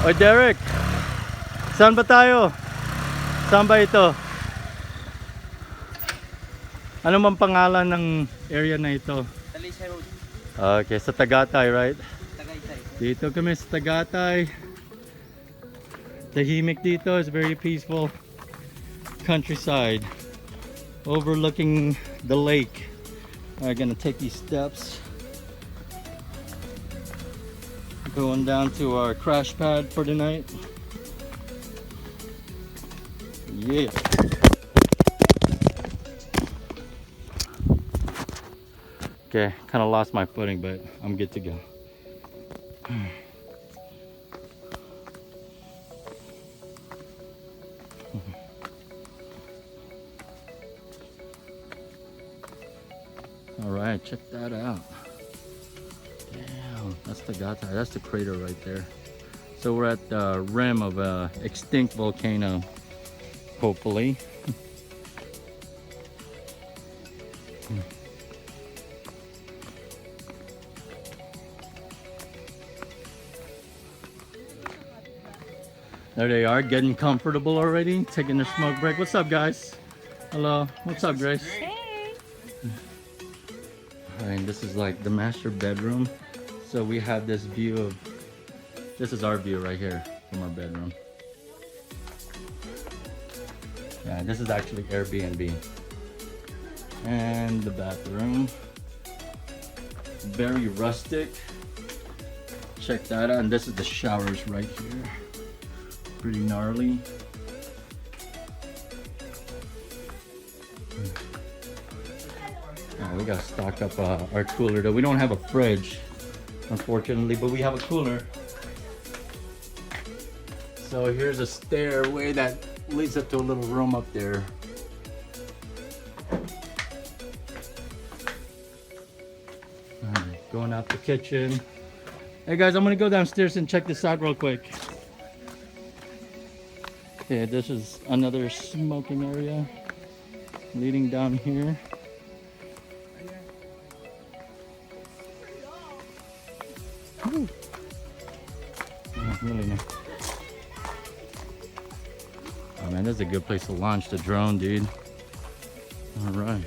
Oy Derek, saan ba tayo? Saan ba ito? Ano man pangalan ng area na ito? Talisay Road. Okay, sa Tagaytay, right? Tagaytay. Dito kami sa Tagaytay. Tahimik dito, it's very peaceful countryside overlooking the lake. I'm gonna take these steps going down to our crash pad for the night. Yeah. Okay, kind of lost my footing, but I'm good to go. All right, check that out. Damn, that's Tagaytay. That's the crater right there. So we're at the rim of a extinct volcano, hopefully. There they are, getting comfortable already, taking their smoke break. What's up, guys? Hello. What's up, Grace? Hey. And this is like the master bedroom. So we have this view of, this is our view right here from our bedroom. Yeah, this is actually Airbnb. And the bathroom. Very rustic. Check that out. And this is the showers right here. Pretty gnarly. We gotta stock up our cooler though. We don't have a fridge, unfortunately, but we have a cooler. So here's a stairway that leads up to a little room up there. Alright, going out the kitchen. Hey guys, I'm gonna go downstairs and check this out real quick. Okay, this is another smoking area leading down here. Ooh. Oh, really nice. Oh man, this is a good place to launch the drone, dude. All right.